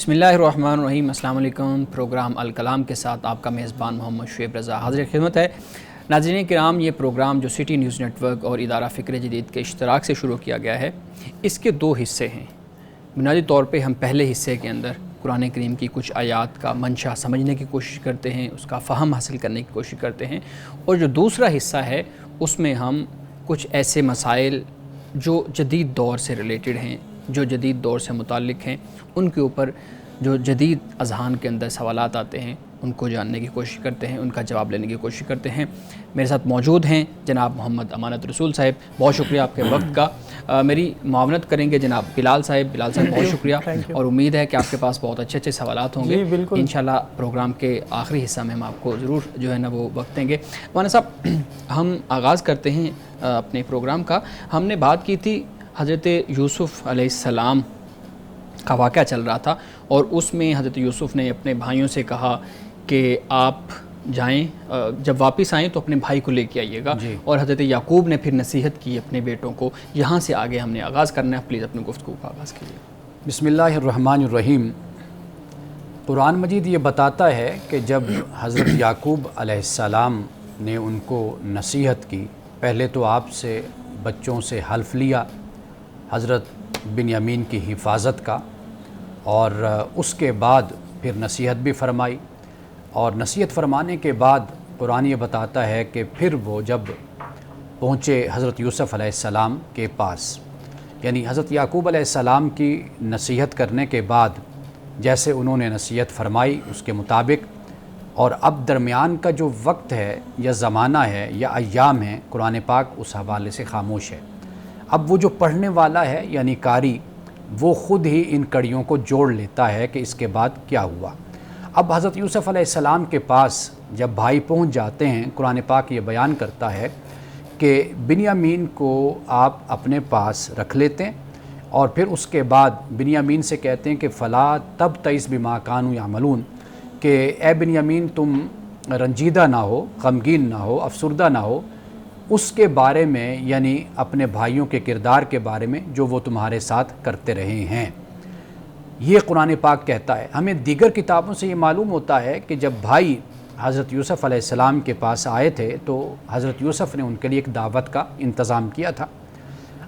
بسم اللہ الرحمن الرحیم۔ السلام علیکم۔ پروگرام الکلام کے ساتھ آپ کا میزبان محمد شعیب رضا حاضر خدمت ہے۔ ناظرین کرام، یہ پروگرام جو سٹی نیوز نیٹ ورک اور ادارہ فکر جدید کے اشتراک سے شروع کیا گیا ہے، اس کے دو حصے ہیں۔ بنیادی طور پہ ہم پہلے حصے کے اندر قرآن کریم کی کچھ آیات کا منشا سمجھنے کی کوشش کرتے ہیں، اس کا فہم حاصل کرنے کی کوشش کرتے ہیں، اور جو دوسرا حصہ ہے اس میں ہم کچھ ایسے مسائل جو جدید دور سے ریلیٹڈ ہیں، جو جدید دور سے متعلق ہیں، ان کے اوپر جو جدید اذہان کے اندر سوالات آتے ہیں ان کو جاننے کی کوشش کرتے ہیں، ان کا جواب لینے کی کوشش کرتے ہیں۔ میرے ساتھ موجود ہیں جناب محمد امانت رسول صاحب، بہت شکریہ آپ کے وقت کا۔ میری معاونت کریں گے جناب بلال صاحب بہت شکریہ، اور امید ہے کہ آپ کے پاس بہت اچھے سوالات ہوں گے۔ انشاءاللہ پروگرام کے آخری حصہ میں ہم آپ کو ضرور جو ہے نا وہ وقت دیں گے۔ مولانا صاحب، ہم آغاز کرتے ہیں اپنے پروگرام کا۔ ہم نے بات کی تھی حضرت یوسف علیہ السلام کا واقعہ چل رہا تھا، اور اس میں حضرت یوسف نے اپنے بھائیوں سے کہا کہ آپ جائیں، جب واپس آئیں تو اپنے بھائی کو لے کے آئیے گا، اور حضرت یعقوب نے پھر نصیحت کی اپنے بیٹوں کو۔ یہاں سے آگے ہم نے آغاز کرنا ہے، پلیز اپنی گفتگو کا آغاز کیجیے۔ بسم اللہ الرحمن الرحیم۔ قرآن مجید یہ بتاتا ہے کہ جب حضرت یعقوب علیہ السلام نے ان کو نصیحت کی، پہلے تو آپ سے بچوں سے حلف لیا حضرت بنیامین کی حفاظت کا، اور اس کے بعد پھر نصیحت بھی فرمائی، اور نصیحت فرمانے کے بعد قرآن یہ بتاتا ہے کہ پھر وہ جب پہنچے حضرت یوسف علیہ السلام کے پاس، یعنی حضرت یعقوب علیہ السلام کی نصیحت کرنے کے بعد جیسے انہوں نے نصیحت فرمائی اس کے مطابق، اور اب درمیان کا جو وقت ہے یا زمانہ ہے یا ایام ہے، قرآن پاک اس حوالے سے خاموش ہے۔ اب وہ جو پڑھنے والا ہے یعنی قاری، وہ خود ہی ان کڑیوں کو جوڑ لیتا ہے کہ اس کے بعد کیا ہوا۔ اب حضرت یوسف علیہ السلام کے پاس جب بھائی پہنچ جاتے ہیں، قرآن پاک یہ بیان کرتا ہے کہ بنیامین کو آپ اپنے پاس رکھ لیتے ہیں، اور پھر اس کے بعد بنیامین سے کہتے ہیں کہ فلا تبتئس بما کانوا یعملون، کہ اے بنیامین تم رنجیدہ نہ ہو، غمگین نہ ہو، افسردہ نہ ہو اس کے بارے میں، یعنی اپنے بھائیوں کے کردار کے بارے میں جو وہ تمہارے ساتھ کرتے رہے ہیں۔ یہ قرآن پاک کہتا ہے۔ ہمیں دیگر کتابوں سے یہ معلوم ہوتا ہے کہ جب بھائی حضرت یوسف علیہ السلام کے پاس آئے تھے تو حضرت یوسف نے ان کے لیے ایک دعوت کا انتظام کیا تھا۔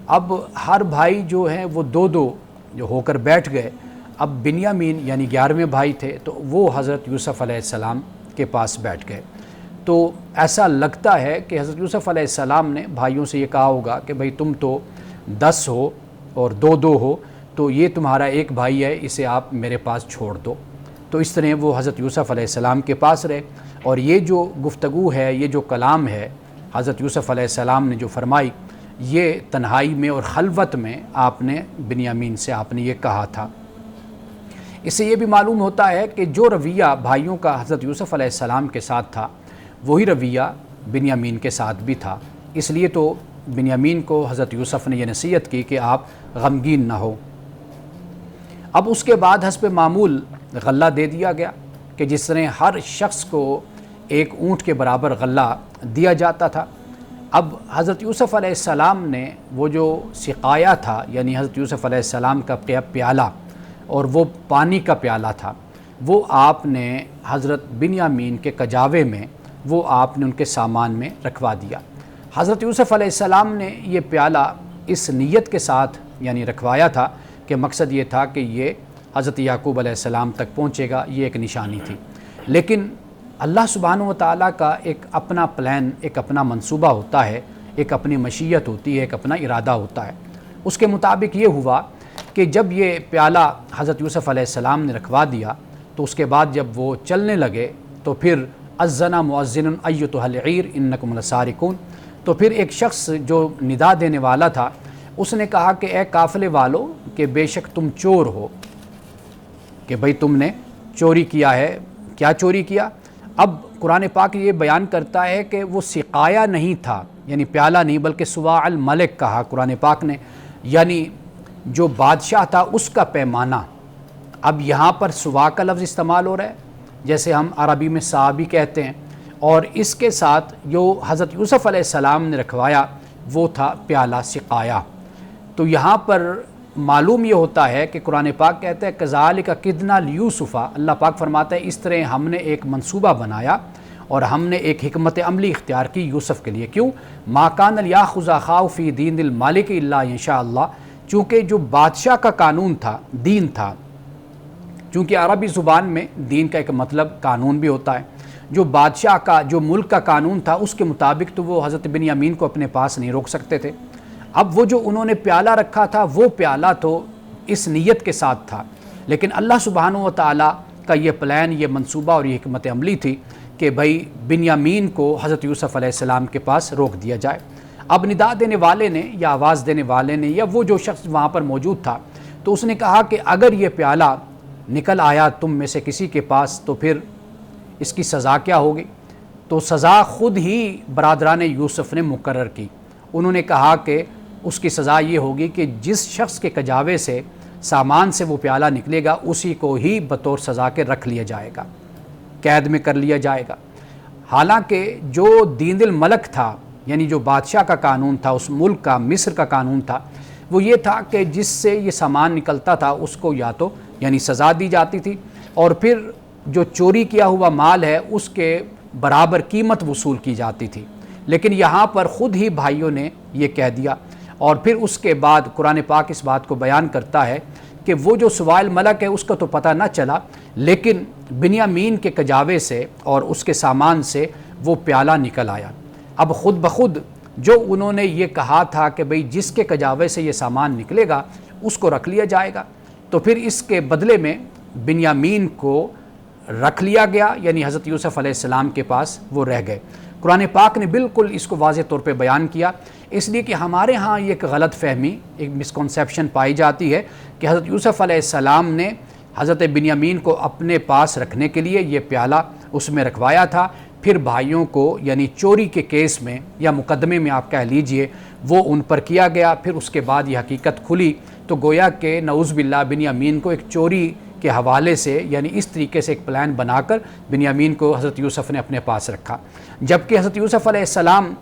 اب ہر بھائی جو ہیں وہ دو دو جو ہو کر بیٹھ گئے۔ اب بنیامین یعنی 11ویں بھائی تھے تو وہ حضرت یوسف علیہ السلام کے پاس بیٹھ گئے۔ تو ایسا لگتا ہے کہ حضرت یوسف علیہ السلام نے بھائیوں سے یہ کہا ہوگا کہ بھئی تم تو 10 ہو اور 2 ہو، تو یہ تمہارا ایک بھائی ہے، اسے آپ میرے پاس چھوڑ دو۔ تو اس طرح وہ حضرت یوسف علیہ السلام کے پاس رہے، اور یہ جو گفتگو ہے، یہ جو کلام ہے حضرت یوسف علیہ السلام نے جو فرمائی، یہ تنہائی میں اور خلوت میں آپ نے بنیامین سے آپ نے یہ کہا تھا۔ اس سے یہ بھی معلوم ہوتا ہے کہ جو رویہ بھائیوں کا حضرت یوسف علیہ السلام کے ساتھ تھا، وہی رویہ بنیامین کے ساتھ بھی تھا۔ اس لیے تو بنیامین کو حضرت یوسف نے یہ نصیحت کی کہ آپ غمگین نہ ہو۔ اب اس کے بعد حسب معمول غلہ دے دیا گیا، کہ جس طرح ہر شخص کو ایک اونٹ کے برابر غلہ دیا جاتا تھا۔ اب حضرت یوسف علیہ السلام نے وہ جو سقایا تھا، یعنی حضرت یوسف علیہ السلام کا پیالہ، اور وہ پانی کا پیالہ تھا، وہ آپ نے حضرت بنیامین کے کجاوے میں وہ آپ نے ان کے سامان میں رکھوا دیا۔ حضرت یوسف علیہ السلام نے یہ پیالہ اس نیت کے ساتھ یعنی رکھوایا تھا کہ مقصد یہ تھا کہ یہ حضرت یعقوب علیہ السلام تک پہنچے گا، یہ ایک نشانی تھی۔ لیکن اللہ سبحانہ و تعالیٰ کا ایک اپنا پلان، ایک اپنا منصوبہ ہوتا ہے، ایک اپنی مشیت ہوتی ہے، ایک اپنا ارادہ ہوتا ہے۔ اس کے مطابق یہ ہوا کہ جب یہ پیالہ حضرت یوسف علیہ السلام نے رکھوا دیا، تو اس کے بعد جب وہ چلنے لگے تو پھر اذن مؤذن ایتھا العیر انکم لسارقون، تو پھر ایک شخص جو ندا دینے والا تھا اس نے کہا کہ اے قافلے والو، کہ بے شک تم چور ہو، کہ بھئی تم نے چوری کیا ہے۔ کیا چوری کیا؟ اب قرآن پاک یہ بیان کرتا ہے کہ وہ سقایا نہیں تھا، یعنی پیالہ نہیں، بلکہ سواع الملک کہا قرآن پاک نے، یعنی جو بادشاہ تھا اس کا پیمانہ۔ اب یہاں پر سواع کا لفظ استعمال ہو رہا ہے، جیسے ہم عربی میں صحابی کہتے ہیں، اور اس کے ساتھ جو حضرت یوسف علیہ السلام نے رکھوایا وہ تھا پیالہ سقایا۔ تو یہاں پر معلوم یہ ہوتا ہے کہ قرآن پاک کہتا ہے کذالک کدنا لیوسفا، اللہ پاک فرماتا ہے اس طرح ہم نے ایک منصوبہ بنایا اور ہم نے ایک حکمت عملی اختیار کی یوسف کے لیے. کیوں؟ ما کان لیاخذ اخاہ فی دین المالک الا ان شاء اللہ، چونکہ جو بادشاہ کا قانون تھا، دین تھا، چونکہ عربی زبان میں دین کا ایک مطلب قانون بھی ہوتا ہے، جو بادشاہ کا جو ملک کا قانون تھا اس کے مطابق تو وہ حضرت بنیامین کو اپنے پاس نہیں روک سکتے تھے. اب وہ جو انہوں نے پیالہ رکھا تھا وہ پیالہ تو اس نیت کے ساتھ تھا، لیکن اللہ سبحانہ و تعالیٰ کا یہ پلان، یہ منصوبہ اور یہ حکمت عملی تھی کہ بھائی بنیامین کو حضرت یوسف علیہ السلام کے پاس روک دیا جائے. اب ندا دینے والے نے یا آواز دینے والے نے یا وہ جو شخص وہاں پر موجود تھا تو اس نے کہا کہ اگر یہ پیالہ نکل آیا تم میں سے کسی کے پاس تو پھر اس کی سزا کیا ہوگی؟ تو سزا خود ہی برادران یوسف نے مقرر کی. انہوں نے کہا کہ اس کی سزا یہ ہوگی کہ جس شخص کے کجاوے سے سامان سے وہ پیالہ نکلے گا اسی کو ہی بطور سزا کے رکھ لیا جائے گا، قید میں کر لیا جائے گا. حالانکہ جو دین الملک تھا، یعنی جو بادشاہ کا قانون تھا، اس ملک کا، مصر کا قانون تھا، وہ یہ تھا کہ جس سے یہ سامان نکلتا تھا اس کو یا تو یعنی سزا دی جاتی تھی اور پھر جو چوری کیا ہوا مال ہے اس کے برابر قیمت وصول کی جاتی تھی. لیکن یہاں پر خود ہی بھائیوں نے یہ کہہ دیا اور پھر اس کے بعد قرآن پاک اس بات کو بیان کرتا ہے کہ وہ جو سوائل ملک ہے اس کا تو پتہ نہ چلا، لیکن بنیامین کے کجاوے سے اور اس کے سامان سے وہ پیالہ نکل آیا. اب خود بخود جو انہوں نے یہ کہا تھا کہ بھئی جس کے کجاوے سے یہ سامان نکلے گا اس کو رکھ لیا جائے گا، تو پھر اس کے بدلے میں بنیامین کو رکھ لیا گیا، یعنی حضرت یوسف علیہ السلام کے پاس وہ رہ گئے. قرآن پاک نے بالکل اس کو واضح طور پہ بیان کیا، اس لیے کہ ہمارے ہاں یہ ایک غلط فہمی، ایک مسکنسیپشن پائی جاتی ہے کہ حضرت یوسف علیہ السلام نے حضرت بنیامین کو اپنے پاس رکھنے کے لیے یہ پیالہ اس میں رکھوایا تھا، پھر بھائیوں کو یعنی چوری کے کیس میں یا مقدمے میں آپ کہہ لیجئے وہ ان پر کیا گیا. پھر اس کے بعد یہ حقیقت کھلی تو گویا کہ نعوذ باللہ بنیامین کو ایک چوری کے حوالے سے یعنی اس طریقے سے ایک پلان بنا کر بنیامین کو حضرت یوسف نے اپنے پاس رکھا. جبکہ حضرت یوسف علیہ السلام،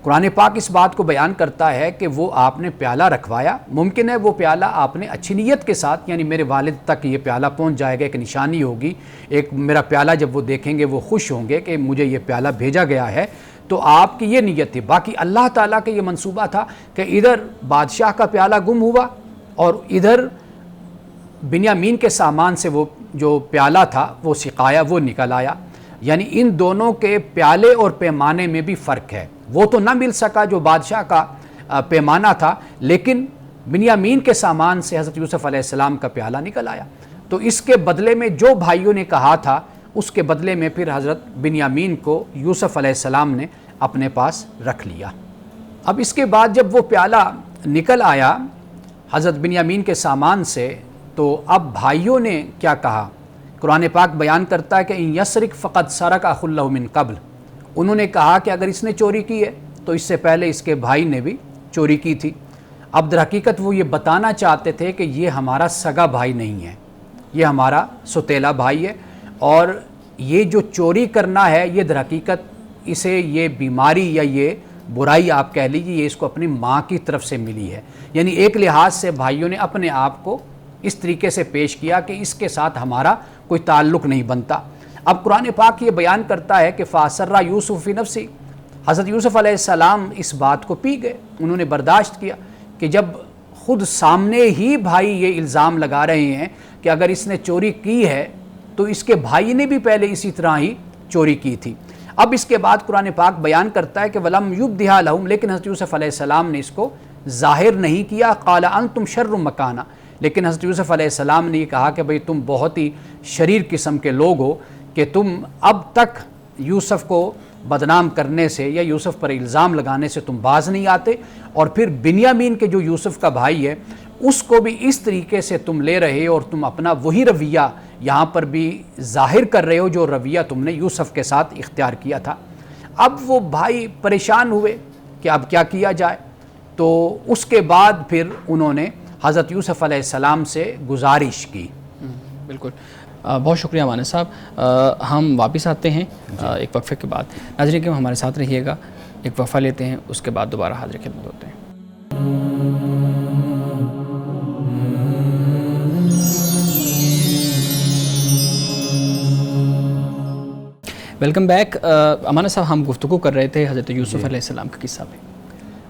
قرآن پاک اس بات کو بیان کرتا ہے کہ وہ آپ نے پیالہ رکھوایا. ممکن ہے وہ پیالہ آپ نے اچھی نیت کے ساتھ، یعنی میرے والد تک یہ پیالہ پہنچ جائے گا، ایک نشانی ہوگی، ایک میرا پیالہ جب وہ دیکھیں گے وہ خوش ہوں گے کہ مجھے یہ پیالہ بھیجا گیا ہے، تو آپ کی یہ نیت تھی. باقی اللہ تعالیٰ کا یہ منصوبہ تھا کہ ادھر بادشاہ کا پیالہ گم ہوا اور ادھر بنیامین کے سامان سے وہ جو پیالہ تھا وہ سقایا، وہ نکل آیا. یعنی ان دونوں کے پیالے اور پیمانے میں بھی فرق ہے. وہ تو نہ مل سکا جو بادشاہ کا پیمانہ تھا، لیکن بنیامین کے سامان سے حضرت یوسف علیہ السلام کا پیالہ نکل آیا. تو اس کے بدلے میں جو بھائیوں نے کہا تھا اس کے بدلے میں پھر حضرت بنیامین کو یوسف علیہ السلام نے اپنے پاس رکھ لیا. اب اس کے بعد جب وہ پیالہ نکل آیا حضرت بنیامین کے سامان سے تو اب بھائیوں نے کیا کہا؟ قرآن پاک بیان کرتا ہے کہ ان یسرق فقد سرق اخ لہ من قبل. انہوں نے کہا کہ اگر اس نے چوری کی ہے تو اس سے پہلے اس کے بھائی نے بھی چوری کی تھی. اب در حقیقت وہ یہ بتانا چاہتے تھے کہ یہ ہمارا سگا بھائی نہیں ہے، یہ ہمارا سوتیلا بھائی ہے، اور یہ جو چوری کرنا ہے یہ در حقیقت اسے یہ بیماری یا یہ برائی آپ کہہ لیجیے یہ اس کو اپنی ماں کی طرف سے ملی ہے. یعنی ایک لحاظ سے بھائیوں نے اپنے آپ کو اس طریقے سے پیش کیا کہ اس کے ساتھ ہمارا کوئی تعلق نہیں بنتا. اب قرآن پاک یہ بیان کرتا ہے کہ فَأَسَرَّ يُوسُفُ فِي نَفْسِهِ، حضرت یوسف علیہ السلام اس بات کو پی گئے، انہوں نے برداشت کیا کہ جب خود سامنے ہی بھائی یہ الزام لگا رہے ہیں کہ اگر اس نے چوری کی ہے تو اس کے بھائی نے بھی پہلے اسی طرح ہی چوری کی تھی. اب اس کے بعد قرآن پاک بیان کرتا ہے کہ وَلَمْ يُبْدِهَا لَهُمْ، لیکن حضرت یوسف علیہ السلام نے اس کو ظاہر نہیں کیا. قَالَ أَنْتُمْ شَرٌّ مَكَانًا، لیکن حضرت یوسف علیہ السلام نے یہ کہا کہ بھئی تم بہت ہی شریر قسم کے لوگ ہو کہ تم اب تک یوسف کو بدنام کرنے سے یا یوسف پر الزام لگانے سے تم باز نہیں آتے، اور پھر بنیامین کے جو یوسف کا بھائی ہے اس کو بھی اس طریقے سے تم لے رہے اور تم اپنا وہی رویہ یہاں پر بھی ظاہر کر رہے ہو جو رویہ تم نے یوسف کے ساتھ اختیار کیا تھا. اب وہ بھائی پریشان ہوئے کہ اب کیا کیا جائے، تو اس کے بعد پھر انہوں نے حضرت یوسف علیہ السلام سے گزارش کی. بالکل، بہت شکریہ مانے صاحب. ہم واپس آتے ہیں ایک وقفے کے بعد. ناظرین کہ ہمارے ساتھ رہیے گا، ایک وقفہ لیتے ہیں، اس کے بعد دوبارہ حاضر خدمت ہوتے ہیں. Welcome back. امانہ صاحب، ہم گفتگو کر رہے تھے حضرت یوسف علیہ السلام کا قصہ پہ.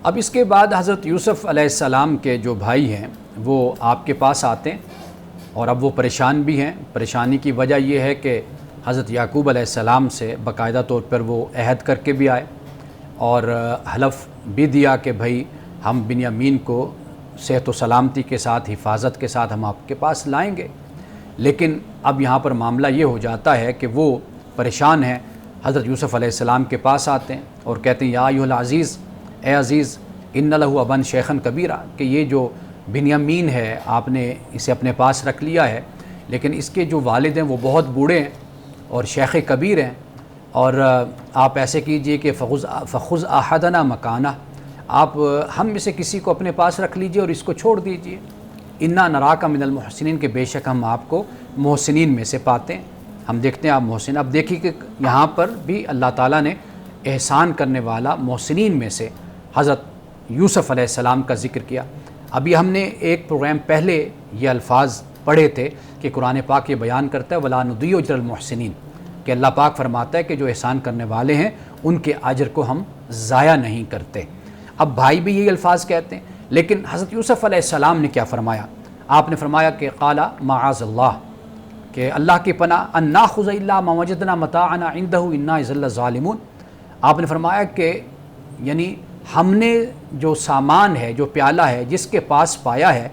اب اس کے بعد حضرت یوسف علیہ السلام کے جو بھائی ہیں وہ آپ کے پاس آتے ہیں اور اب وہ پریشان بھی ہیں. پریشانی کی وجہ یہ ہے کہ حضرت یعقوب علیہ السلام سے باقاعدہ طور پر وہ عہد کر کے بھی آئے اور حلف بھی دیا کہ بھائی ہم بنیامین کو صحت و سلامتی کے ساتھ، حفاظت کے ساتھ ہم آپ کے پاس لائیں گے. لیکن اب یہاں پر معاملہ یہ ہو جاتا ہے کہ وہ پریشان ہیں، حضرت یوسف علیہ السلام کے پاس آتے ہیں اور کہتے ہیں یا ایھا العزیز، اے عزیز، ان لہ ابن شیخن کبیرہ، کہ یہ جو بنیامین ہے آپ نے اسے اپنے پاس رکھ لیا ہے، لیکن اس کے جو والد ہیں وہ بہت بوڑھے ہیں اور شیخ کبیر ہیں، اور آپ ایسے کیجئے کہ فخذ احدنا مکانہ، آپ ہم میں سے کسی کو اپنے پاس رکھ لیجئے اور اس کو چھوڑ دیجئے. انا نراک من المحسنین، کہ بے شک ہم آپ کو محسنین میں سے پاتے ہیں، ہم دیکھتے ہیں آپ محسن. اب دیکھیے کہ یہاں پر بھی اللہ تعالیٰ نے احسان کرنے والا محسنین میں سے حضرت یوسف علیہ السلام کا ذکر کیا. ابھی ہم نے ایک پروگرام پہلے یہ الفاظ پڑھے تھے کہ قرآن پاک یہ بیان کرتا ہے وَلَا نُضِيعُ أَجْرَ الْمُحْسِنِينَ، کہ اللہ پاک فرماتا ہے کہ جو احسان کرنے والے ہیں ان کے اجر کو ہم ضائع نہیں کرتے. اب بھائی بھی یہی الفاظ کہتے ہیں، لیکن حضرت یوسف علیہ السلام نے کیا فرمایا؟ آپ نے فرمایا کہ قال معاذ اللہ، کہ اللہ کی پناہ، ان ناخذ الا ما وجدنا متاعنا عنده انا اذا لظالمون. آپ نے فرمایا کہ یعنی ہم نے جو سامان ہے، جو پیالہ ہے جس کے پاس پایا ہے،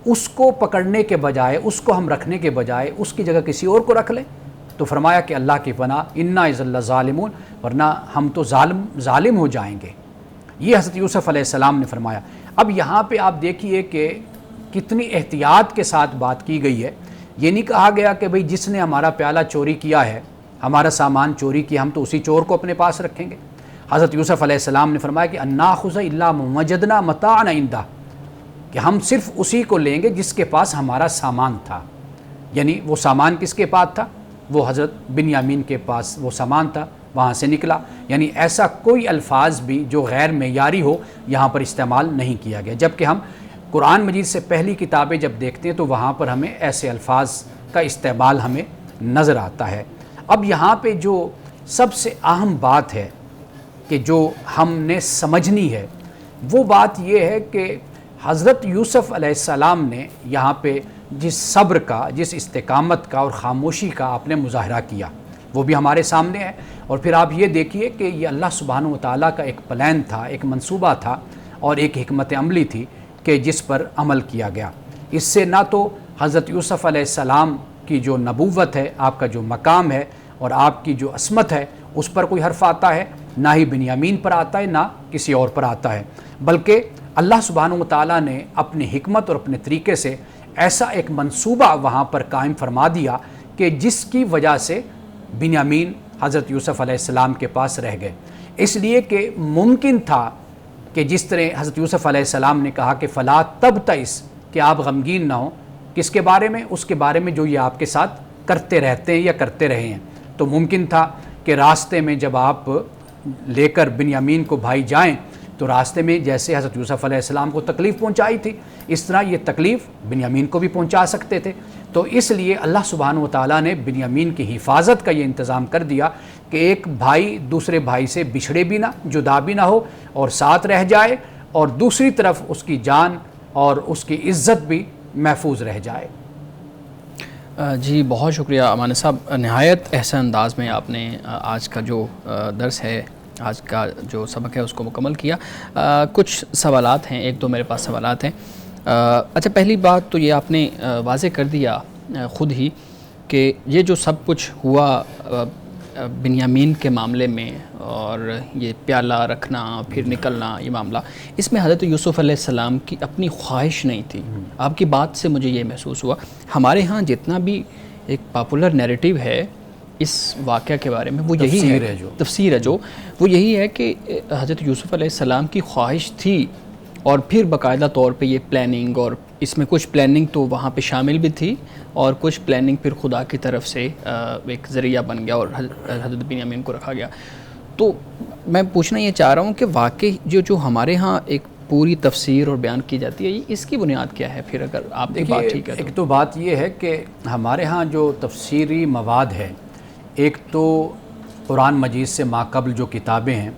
اس کو پکڑنے کے بجائے، اس کو ہم رکھنے کے بجائے اس کی جگہ کسی اور کو رکھ لیں. تو فرمایا کہ اللہ کی پناہ، انا اذا لظالمون، ورنہ ہم تو ظالم ہو جائیں گے. یہ حضرت یوسف علیہ السلام نے فرمایا. اب یہاں پہ آپ دیکھیے کہ کتنی احتیاط کے ساتھ بات کی گئی ہے. یہ نہیں کہا گیا کہ بھئی جس نے ہمارا پیالہ چوری کیا ہے، ہمارا سامان چوری کیا، ہم تو اسی چور کو اپنے پاس رکھیں گے. حضرت یوسف علیہ السلام نے فرمایا کہ ان ناخذ الا ما وجدنا متاعنا عنده، کہ ہم صرف اسی کو لیں گے جس کے پاس ہمارا سامان تھا. یعنی وہ سامان کس کے پاس تھا؟ وہ حضرت بنیامین کے پاس وہ سامان تھا، وہاں سے نکلا. یعنی ایسا کوئی الفاظ بھی جو غیر معیاری ہو یہاں پر استعمال نہیں کیا گیا. جبکہ ہم قرآن مجید سے پہلی کتابیں جب دیکھتے ہیں تو وہاں پر ہمیں ایسے الفاظ کا استعمال ہمیں نظر آتا ہے. اب یہاں پہ جو سب سے اہم بات ہے کہ جو ہم نے سمجھنی ہے، وہ بات یہ ہے کہ حضرت یوسف علیہ السلام نے یہاں پہ جس صبر کا، جس استقامت کا اور خاموشی کا آپ نے مظاہرہ کیا، وہ بھی ہمارے سامنے ہے. اور پھر آپ یہ دیکھیے کہ یہ اللہ سبحانہ و تعالیٰ کا ایک پلان تھا، ایک منصوبہ تھا اور ایک حکمت عملی تھی کہ جس پر عمل کیا گیا. اس سے نہ تو حضرت یوسف علیہ السلام کی جو نبوت ہے، آپ کا جو مقام ہے اور آپ کی جو عصمت ہے، اس پر کوئی حرف آتا ہے، نہ ہی بنیامین پر آتا ہے، نہ کسی اور پر آتا ہے. بلکہ اللہ سبحانہ و تعالیٰ نے اپنی حکمت اور اپنے طریقے سے ایسا ایک منصوبہ وہاں پر قائم فرما دیا کہ جس کی وجہ سے بنیامین حضرت یوسف علیہ السلام کے پاس رہ گئے. اس لیے کہ ممکن تھا کہ جس طرح حضرت یوسف علیہ السلام نے کہا کہ فلا تبتئس، کہ آپ غمگین نہ ہوں، کس کے بارے میں؟ اس کے بارے میں جو یہ آپ کے ساتھ کرتے رہتے ہیں یا کرتے رہے ہیں. تو ممکن تھا کہ راستے میں جب آپ لے کر بنیامین کو بھائی جائیں تو راستے میں جیسے حضرت یوسف علیہ السلام کو تکلیف پہنچائی تھی، اس طرح یہ تکلیف بنیامین کو بھی پہنچا سکتے تھے. تو اس لیے اللہ سبحانہ و تعالیٰ نے بنیامین کی حفاظت کا یہ انتظام کر دیا کہ ایک بھائی دوسرے بھائی سے بچھڑے بھی نہ، جدا بھی نہ ہو اور ساتھ رہ جائے، اور دوسری طرف اس کی جان اور اس کی عزت بھی محفوظ رہ جائے. جی بہت شکریہ امانہ صاحب. نہایت احسن انداز میں آپ نے آج کا جو درس ہے، آج کا جو سبق ہے اس کو مکمل کیا. کچھ سوالات ہیں، ایک دو میرے پاس سوالات ہیں. اچھا، پہلی بات تو یہ آپ نے واضح کر دیا خود ہی کہ یہ جو سب کچھ ہوا بنیامین کے معاملے میں، اور یہ پیالہ رکھنا پھر نکلنا، یہ معاملہ، اس میں حضرت یوسف علیہ السلام کی اپنی خواہش نہیں تھی. آپ کی بات سے مجھے یہ محسوس ہوا. ہمارے ہاں جتنا بھی ایک پاپولر نیریٹیو ہے اس واقعہ کے بارے میں، وہ یہی ہے، تفسیر ہے جو وہ یہی ہے کہ حضرت یوسف علیہ السلام کی خواہش تھی، اور پھر باقاعدہ طور پہ یہ پلاننگ، اور اس میں کچھ پلاننگ تو وہاں پہ شامل بھی تھی اور کچھ پلاننگ پھر خدا کی طرف سے ایک ذریعہ بن گیا اور حضرت بنیامین کو رکھا گیا. تو میں پوچھنا یہ چاہ رہا ہوں کہ واقعی جو ہمارے ہاں ایک پوری تفسیر اور بیان کی جاتی ہے، اس کی بنیاد کیا ہے پھر؟ اگر آپ کی بات ٹھیک ہے ایک تو بات یہ ہے کہ ہمارے ہاں جو تفسیری مواد ہے، ایک تو قرآن مجید سے ماقبل جو کتابیں ہیں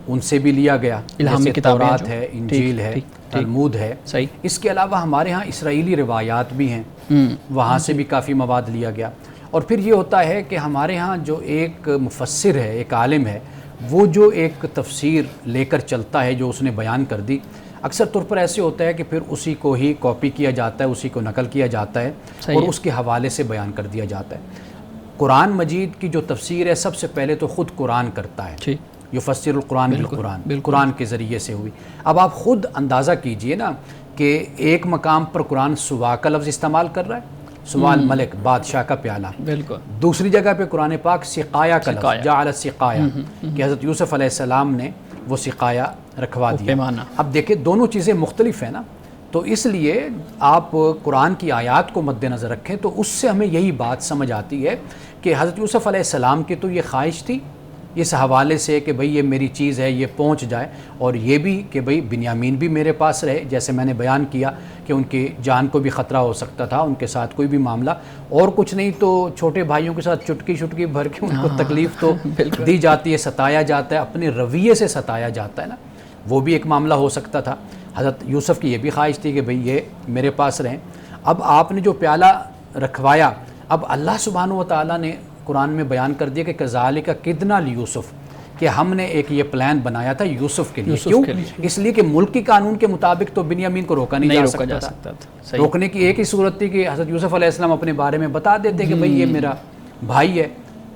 ان سے بھی لیا گیا، الہامی جیسے کتابیں تورات ہے، انجیل ہے، تلمود ہے۔ صحیح۔ اس کے علاوہ ہمارے ہاں اسرائیلی روایات بھی ہیں، وہاں سے بھی کافی مواد لیا گیا۔ اور پھر یہ ہوتا ہے کہ ہمارے ہاں جو ایک مفسر ہے، ایک عالم ہے، وہ جو ایک تفسیر لے کر چلتا ہے جو اس نے بیان کر دی، اکثر طور پر ایسے ہوتا ہے کہ پھر اسی کو ہی کاپی کیا جاتا ہے، اسی کو نقل کیا جاتا ہے اور اس کے حوالے سے بیان کر دیا جاتا ہے۔ قرآن مجید کی جو تفسیر ہے سب سے پہلے تو خود قرآن کرتا ہے، یفسر القرآن بالقرآن، قرآن کے ذریعے سے ہوئی۔ اب آپ خود اندازہ کیجئے نا کہ ایک مقام پر قرآن سوا کا لفظ استعمال کر رہا ہے، سوا الملک، بادشاہ کا پیالہ، بالکل۔ دوسری جگہ پہ قرآن پاک سقایا کا لفظ، جعل السقایا، کہ حضرت یوسف علیہ السلام نے وہ سقایا رکھوا دیا۔ اب دیکھیں دونوں چیزیں مختلف ہیں نا، تو اس لیے آپ قرآن کی آیات کو مد نظر رکھیں تو اس سے ہمیں یہی بات سمجھ آتی ہے کہ حضرت یوسف علیہ السلام کی تو یہ خواہش تھی اس حوالے سے کہ بھئی یہ میری چیز ہے، یہ پہنچ جائے، اور یہ بھی کہ بھئی بنیامین بھی میرے پاس رہے، جیسے میں نے بیان کیا کہ ان کی جان کو بھی خطرہ ہو سکتا تھا، ان کے ساتھ کوئی بھی معاملہ، اور کچھ نہیں تو چھوٹے بھائیوں کے ساتھ چٹکی بھر کے ان کو تکلیف تو دی جاتی ہے، ستایا جاتا ہے، اپنے رویے سے ستایا جاتا ہے نا، وہ بھی ایک معاملہ ہو سکتا تھا۔ حضرت یوسف کی یہ بھی خواہش تھی کہ بھئی یہ میرے پاس رہیں۔ اب آپ نے جو پیالہ رکھوایا، اب اللہ سبحانہ و تعالیٰ نے قرآن میں بیان کر دیا کہ کذالک کدنا لیوسف، کہ ہم نے ایک یہ پلان بنایا تھا یوسف کے لیے۔ کیوں؟ اس لیے کہ ملکی قانون کے مطابق تو بنیامین کو روکا نہیں جا سکتا تھا۔ روکنے کی ایک ہی صورت تھی کہ حضرت یوسف علیہ السلام اپنے بارے میں بتا دیتے کہ بھئی یہ میرا بھائی ہے،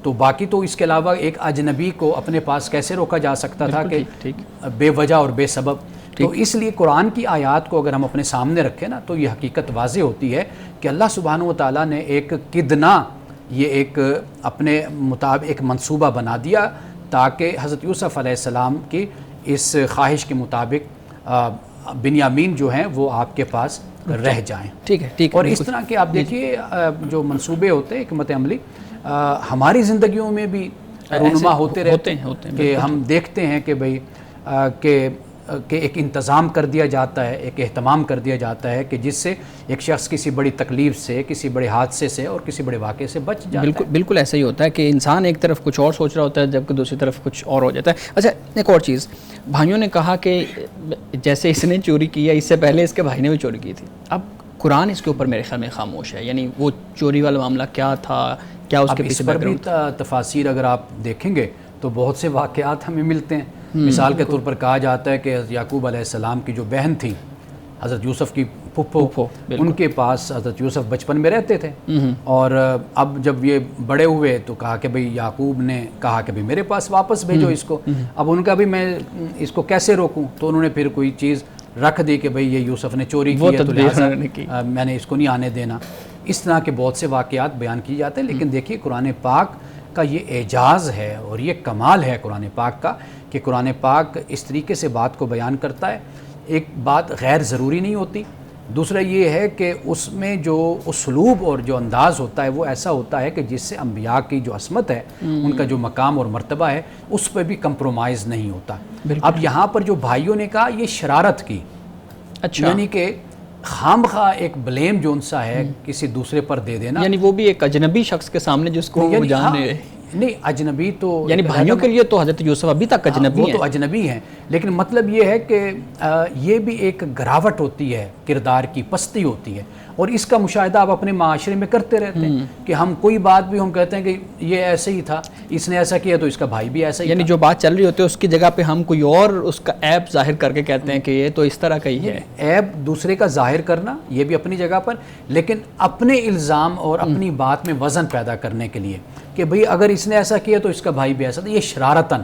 تو باقی تو اس کے علاوہ ایک اجنبی کو اپنے پاس کیسے روکا جا سکتا تھا کہ بے وجہ اور بے سبب۔ تو اس لیے قرآن کی آیات کو اگر ہم اپنے سامنے رکھیں نا تو یہ حقیقت واضح ہوتی ہے کہ اللہ سبحانہ و تعالیٰ نے ایک کدنا، یہ ایک اپنے مطابق ایک منصوبہ بنا دیا تاکہ حضرت یوسف علیہ السلام کی اس خواہش کے مطابق بنیامین جو ہیں وہ آپ کے پاس رہ جائیں۔ ٹھیک ہے۔ اور اس طرح کے آپ دیکھیے جو منصوبے ہوتے ہیں، حکمت عملی ہماری زندگیوں میں بھی رونما ہوتے رہتے ہیں کہ ہم دیکھتے ہیں کہ بھئی کہ ایک انتظام کر دیا جاتا ہے، ایک اہتمام کر دیا جاتا ہے کہ جس سے ایک شخص کسی بڑی تکلیف سے، کسی بڑے حادثے سے اور کسی بڑے واقعے سے بچ جاتا ہے۔ بالکل ایسا ہی ہوتا ہے کہ انسان ایک طرف کچھ اور سوچ رہا ہوتا ہے جبکہ دوسری طرف کچھ اور ہو جاتا ہے۔ اچھا ایک اور چیز، بھائیوں نے کہا کہ جیسے اس نے چوری کی ہے، اس سے پہلے اس کے بھائی نے بھی چوری کی تھی، اب قرآن اس کے اوپر میرے خیال میں خاموش ہے، یعنی وہ چوری والا معاملہ کیا تھا، کیا اس کے پیچھے بیک گراؤنڈ تھا؟ تفاسیر اگر آپ دیکھیں گے تو بہت سے واقعات ہمیں ملتے ہیں۔ مثال کے طور پر کہا جاتا ہے کہ حضرت یعقوب علیہ السلام کی جو بہن تھی حضرت یوسف کی پھپھو، ان کے پاس حضرت یوسف بچپن میں رہتے تھے، اور اب جب یہ بڑے ہوئے تو کہا کہ بھئی یعقوب نے کہا کہ بھئی میرے پاس واپس بھیجو اس کو۔ اب ان کا بھی میں اس کو کیسے روکوں، تو انہوں نے پھر کوئی چیز رکھ دی کہ بھئی یہ یوسف نے چوری کی ہے تو لہٰذا میں نے اس کو نہیں آنے دینا۔ اس طرح کے بہت سے واقعات بیان کیے جاتے ہیں، لیکن دیکھیے قرآن پاک کا یہ اعجاز ہے اور یہ کمال ہے قرآن پاک کا کہ قرآن پاک اس طریقے سے بات کو بیان کرتا ہے۔ ایک بات غیر ضروری نہیں ہوتی، دوسرا یہ ہے کہ اس میں جو اسلوب اور جو انداز ہوتا ہے وہ ایسا ہوتا ہے کہ جس سے انبیاء کی جو عصمت ہے، ان کا جو مقام اور مرتبہ ہے، اس پہ بھی کمپرومائز نہیں ہوتا۔ اب یہاں پر جو بھائیوں نے کہا یہ شرارت کی، یعنی کہ خام خواہ ایک بلیم جو ان سا ہے کسی دوسرے پر دے دینا، یعنی وہ بھی ایک اجنبی شخص کے سامنے جس کو وہ جانے نہیں، اجنبی تو یعنی بھائیوں کے لیے تو حضرت یوسف ابھی تک اجنبی ہیں، وہ تو اجنبی ہیں، لیکن مطلب یہ ہے کہ یہ بھی ایک گراوٹ ہوتی ہے، کردار کی پستی ہوتی ہے، اور اس کا مشاہدہ آپ اپنے معاشرے میں کرتے رہتے ہیں کہ ہم کوئی بات بھی ہم کہتے ہیں کہ یہ ایسے ہی تھا، اس نے ایسا کیا تو اس کا بھائی بھی ایسا ہی، یعنی جو بات چل رہی ہوتی ہے اس کی جگہ پہ ہم کوئی اور اس کا عیب ظاہر کر کے کہتے ہیں کہ یہ تو اس طرح کا ہی ہے۔ عیب دوسرے کا ظاہر کرنا یہ بھی اپنی جگہ پر، لیکن اپنے الزام اور اپنی بات میں وزن پیدا کرنے کے لیے کہ بھئی اگر اس نے ایسا کیا تو اس کا بھائی بھی ایسا تھا، یہ شرارتاً،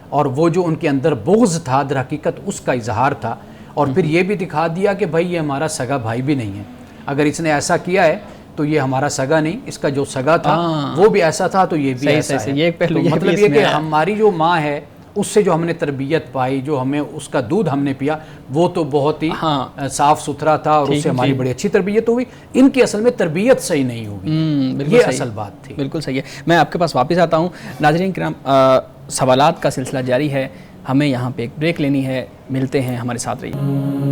اور وہ جو ان کے اندر بغض تھا در حقیقت اس کا اظہار تھا، اور پھر یہ بھی دکھا دیا کہ بھئی یہ ہمارا سگا بھائی بھی نہیں ہے، اگر اس نے ایسا کیا ہے تو یہ ہمارا سگا نہیں، اس کا جو سگا تھا وہ بھی ایسا تھا تو یہ بھی ایسا ہے۔ مطلب یہ کہ ہماری جو ماں ہے اس سے جو ہم نے تربیت پائی، جو ہمیں اس کا دودھ ہم نے پیا، وہ تو بہت ہی صاف ستھرا تھا اور اس سے ہماری بڑی اچھی تربیت ہوئی، ان کی اصل میں تربیت صحیح نہیں ہوگی، یہ اصل بات تھی۔ بالکل صحیح ہے۔ میں آپ کے پاس واپس آتا ہوں۔ ناظرین کرام، سوالات کا سلسلہ جاری ہے، ہمیں یہاں پہ ایک بریک لینی ہے، ملتے ہیں، ہمارے ساتھ رہیے۔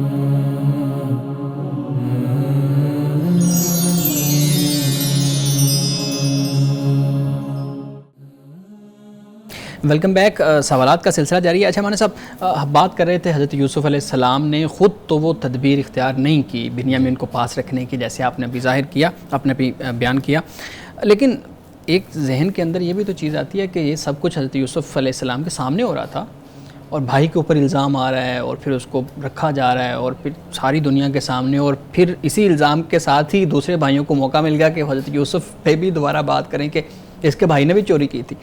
Welcome back. سوالات کا سلسلہ جاری ہے. اچھا مولانا صاحب بات کر رہے تھے حضرت یوسف علیہ السلام نے خود تو وہ تدبیر اختیار نہیں کی بنیامین کو پاس رکھنے کی، جیسے آپ نے ابھی ظاہر کیا، آپ نے ابھی بیان کیا، لیکن ایک ذہن کے اندر یہ بھی تو چیز آتی ہے کہ یہ سب کچھ حضرت یوسف علیہ السلام کے سامنے ہو رہا تھا اور بھائی کے اوپر الزام آ رہا ہے اور پھر اس کو رکھا جا رہا ہے اور پھر ساری دنیا کے سامنے، اور پھر اسی الزام کے ساتھ ہی دوسرے بھائیوں کو موقع مل گیا کہ حضرت یوسف پہ بھی دوبارہ بات کریں کہ اس کے بھائی نے بھی چوری کی تھی.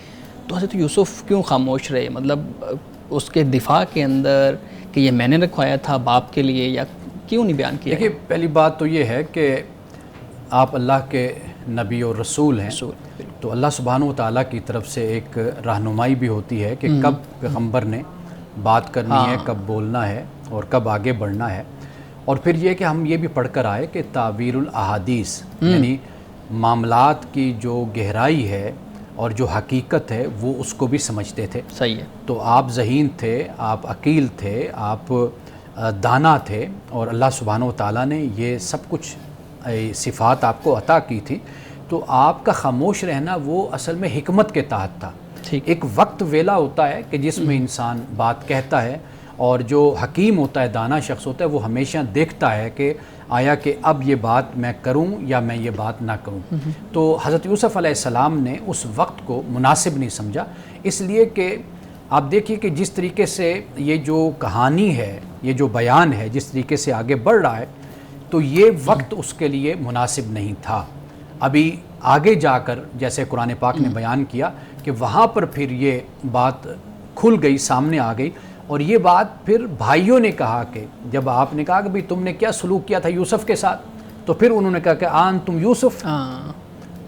تو حضرت یوسف کیوں خاموش رہے؟ مطلب اس کے دفاع کے اندر کہ یہ میں نے رکھوایا تھا باپ کے لیے، یا کیوں نہیں بیان کیا؟ دیکھیے پہلی بات تو یہ ہے کہ آپ اللہ کے نبی اور رسول ہیں، تو اللہ سبحانہ و تعالیٰ کی طرف سے ایک رہنمائی بھی ہوتی ہے کہ کب پیغمبر نے بات کرنی ہے، کب بولنا ہے اور کب آگے بڑھنا ہے. اور پھر یہ کہ ہم یہ بھی پڑھ کر آئے کہ تعبیر الاحادیث یعنی معاملات کی جو گہرائی ہے اور جو حقیقت ہے وہ اس کو بھی سمجھتے تھے. صحیح ہے. تو آپ ذہین تھے، آپ عقیل تھے، آپ دانا تھے، اور اللہ سبحانہ و تعالیٰ نے یہ سب کچھ صفات آپ کو عطا کی تھی. تو آپ کا خاموش رہنا وہ اصل میں حکمت کے تحت تھا. ایک وقت ویلا ہوتا ہے کہ جس میں انسان بات کہتا ہے، اور جو حکیم ہوتا ہے، دانا شخص ہوتا ہے، وہ ہمیشہ دیکھتا ہے کہ آیا کہ اب یہ بات میں کروں یا میں یہ بات نہ کروں. تو حضرت یوسف علیہ السلام نے اس وقت کو مناسب نہیں سمجھا، اس لیے کہ آپ دیکھیے کہ جس طریقے سے یہ جو کہانی ہے، یہ جو بیان ہے، جس طریقے سے آگے بڑھ رہا ہے، تو یہ وقت اس کے لیے مناسب نہیں تھا. ابھی آگے جا کر جیسے قرآن پاک نے بیان کیا کہ وہاں پر پھر یہ بات کھل گئی، سامنے آ گئی. اور یہ بات پھر بھائیوں نے کہا کہ جب آپ نے کہا کہ بھئی تم نے کیا سلوک کیا تھا یوسف کے ساتھ، تو پھر انہوں نے کہا کہ آن تم یوسف،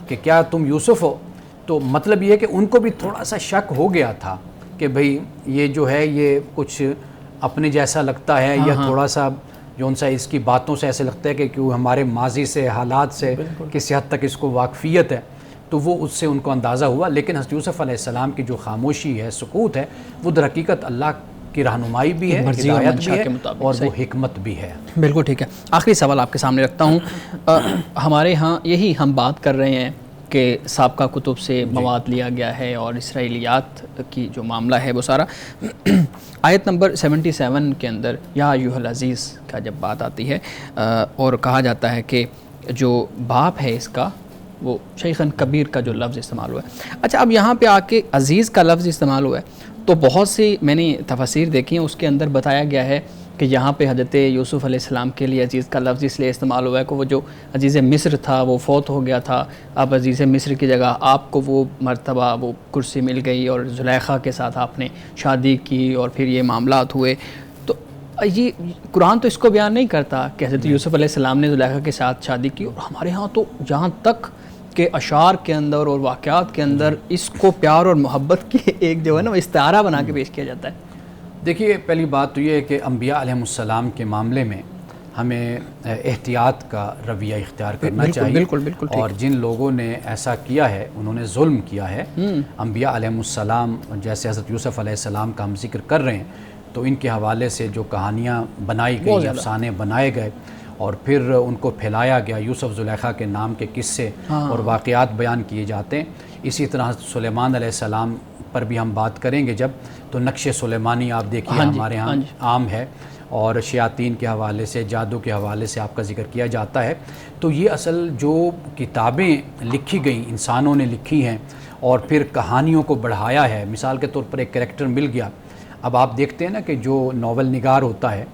کہ کیا تم یوسف ہو. تو مطلب یہ کہ ان کو بھی تھوڑا سا شک ہو گیا تھا کہ بھئی یہ جو ہے یہ کچھ اپنے جیسا لگتا ہے، یا تھوڑا سا جو ان سے اس کی باتوں سے ایسے لگتا ہے کہ کیوں ہمارے ماضی سے، حالات سے کسی حد تک اس کو واقفیت ہے. تو وہ اس سے ان کو اندازہ ہوا. لیکن حضرت یوسف علیہ السلام کی جو خاموشی ہے، سکوت ہے، وہ در حقیقت اللہ کی رہنمائی بھی ہے، ہدایت بھی ہے، اور وہ حکمت بھی ہے. بالکل ٹھیک ہے. آخری سوال آپ کے سامنے رکھتا ہوں. ہمارے ہاں یہی ہم بات کر رہے ہیں کہ سابقہ کتب سے مواد لیا گیا ہے اور اسرائیلیات کی جو معاملہ ہے وہ سارا آیت نمبر 77 کے اندر یا ایھا العزیز کا جب بات آتی ہے اور کہا جاتا ہے کہ جو باپ ہے اس کا وہ شیخاً کبیر کا جو لفظ استعمال ہوا ہے. اچھا اب یہاں پہ آ کے عزیز کا لفظ استعمال ہوا ہے، تو بہت سی میں نے تفاسیر دیکھی ہیں، اس کے اندر بتایا گیا ہے کہ یہاں پہ حضرت یوسف علیہ السلام کے لیے عزیز کا لفظ اس لیے استعمال ہوا ہے کہ وہ جو عزیز مصر تھا وہ فوت ہو گیا تھا. اب عزیز مصر کی جگہ آپ کو وہ مرتبہ، وہ کرسی مل گئی اور زلیخا کے ساتھ آپ نے شادی کی اور پھر یہ معاملات ہوئے. تو یہ قرآن تو اس کو بیان نہیں کرتا کہ حضرت یوسف علیہ السلام نے زلیخا کے ساتھ شادی کی. اور ہمارے ہاں تو جہاں تک کہ اشعار کے اندر اور واقعات کے اندر اس کو پیار اور محبت کی ایک جو ہے نا استعارہ بنا کے پیش کیا جاتا ہے. دیکھیے پہلی بات تو یہ ہے کہ انبیاء علیہ السلام کے معاملے میں ہمیں احتیاط کا رویہ اختیار کرنا چاہیے. بالکل اور جن لوگوں نے ایسا کیا ہے انہوں نے ظلم کیا ہے. انبیاء علیہ السلام جیسے حضرت یوسف علیہ السلام کا ہم ذکر کر رہے ہیں، تو ان کے حوالے سے جو کہانیاں بنائی گئی، افسانے بنائے گئے اور پھر ان کو پھیلایا گیا، یوسف زلیخا کے نام کے قصے اور واقعات بیان کیے جاتے ہیں. اسی طرح سلیمان علیہ السلام پر بھی ہم بات کریں گے جب، تو نقش سلیمانی آپ دیکھیے ہمارے ہاں عام ہے، اور شیاطین کے حوالے سے، جادو کے حوالے سے آپ کا ذکر کیا جاتا ہے. تو یہ اصل جو کتابیں لکھی گئیں، انسانوں نے لکھی ہیں اور پھر کہانیوں کو بڑھایا ہے. مثال کے طور پر ایک کریکٹر مل گیا. اب آپ دیکھتے ہیں نا کہ جو ناول نگار ہوتا ہے